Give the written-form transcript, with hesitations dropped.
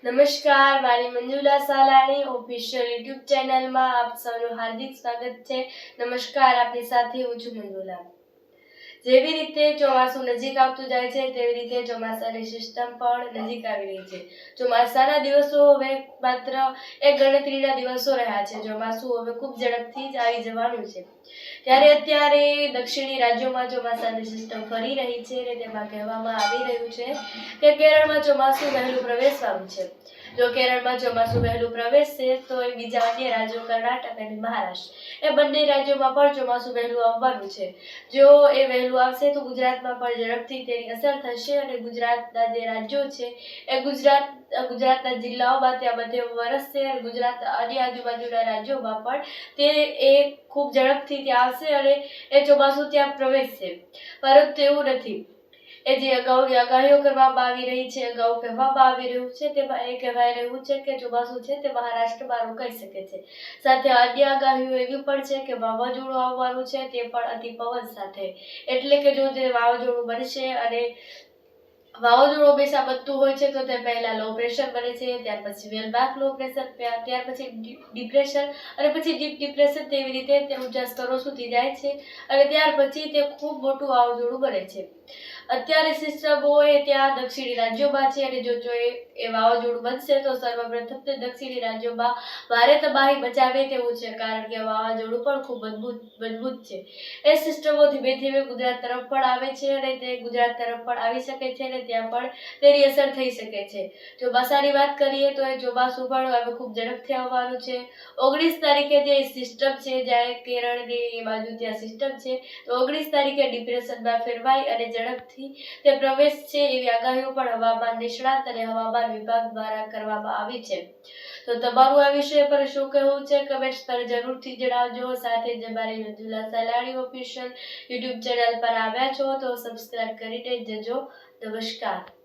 નમસ્કાર, મારી Manjula Salani official YouTube ચેનલમાં આપ સૌનું હાર્દિક સ્વાગત છે. નમસ્કાર, આપની સાથે હું છું મંજુલા. જેવી રીતે ચોમાસું નજીક આવતું જાય છે તેવી રીતે ચોમાસાની સિસ્ટમ પણ નજીક આવી રહી છે. ચોમાસાના દિવસો હવે માત્ર એક ગણતરીના દિવસો રહ્યા છે. ચોમાસું હવે ખૂબ ઝડપથી જ આવી જવાનું છે. ત્યારે અત્યારે દક્ષિણી રાજ્યોમાં ચોમાસાની સિસ્ટમ ફરી રહી છે અને તેમાં કહેવામાં આવી રહ્યું છે કે કેરળમાં ચોમાસું વહેલું પ્રવેશવાનું છે. જો કેરળમાં ચોમાસું વહેલું પ્રવેશશે તો એ બીજા અન્ય રાજ્યો કર્ણાટક અને મહારાષ્ટ્ર એ બંને રાજ્યોમાં પણ ચોમાસું વહેલું આવવાનું છે. જો એ વહેલું આવશે તો ગુજરાતમાં પણ ઝડપથી તેની અસર થશે અને ગુજરાતના જે રાજ્યો છે એ ગુજરાતના જિલ્લાઓમાં ત્યાં બધે વરસશે અને ગુજરાત અન્ય આજુબાજુના રાજ્યોમાં પણ તે એ ખૂબ ઝડપથી ત્યાં આવશે અને એ ચોમાસું ત્યાં પ્રવેશશે. પરંતુ એવું નથી. એ જે અગાઉની આગાહીઓ કરવામાં આવી રહી છે, અગાઉ કહેવામાં આવી રહ્યું છે, તેમાં એ કહેવાય રહ્યું છે કે ચોમાસું છે તે મહારાષ્ટ્રમાં રોકાઈ શકે છે. સાથે અન્ય આગાહીઓ એવી પણ છે કે વાવાઝોડું આવવાનું છે, તે પણ અતિ પવન સાથે. એટલે કે જો તે વાવાઝોડું બનશે અને વાવાઝોડું હંમેશા બનતું હોય છે તો તે પહેલા લો પ્રેશર બને છે, ત્યાર પછી વેલમાર્ક લો પ્રેશર, ત્યાર પછી ડિપ્રેશન અને પછી ડીપ ડિપ્રેશન. તેવી રીતે તે ઊંચા સ્તરો સુધી જાય છે અને ત્યાર પછી તે ખૂબ મોટું વાવાઝોડું બને છે. અત્યારે સિસ્ટમો એ ત્યાં દક્ષિણી રાજ્યોમાં છે અને જો એ વાવાઝોડું બનશે તો સર્વપ્રથમ તે દક્ષિણી રાજ્યોમાં ભારે તબાહી મચાવે તેવું છે, કારણ કે વાવાઝોડું પણ ખૂબ મજબૂત છે. એ સિસ્ટમો ધીમે ધીમે ગુજરાત તરફ પણ આવે છે અને તે ગુજરાત તરફ પણ આવી શકે છે અને ત્યાં પણ તેની અસર થઈ શકે છે. ચોમાસાની વાત કરીએ તો એ ચોમાસું પણ હવે ખૂબ ઝડપથી આવવાનું છે. 19 તારીખે જે સિસ્ટમ છે, જ્યારે કેરળની એ બાજુ ત્યાં સિસ્ટમ છે, તો 19 તારીખે ડિપ્રેશનમાં ફેરવાઈ અને ઝડપથી તે પ્રવેશ છે એવી આગાહીઓ પણ હવામાન નિષ્ણાત અને હવામાન વિભાગ દ્વારા કરવામાં આવી છે. તો તમારું આ વિષય પર શું કહેવું છે, કમેન્ટ્સ પર જરૂરથી જણાવજો. સાથે જ અમારી Manjula Salani official YouTube channel પર આવ્યા છો તો સબસ્ક્રાઇબ કરીને જજો. નમસ્કાર.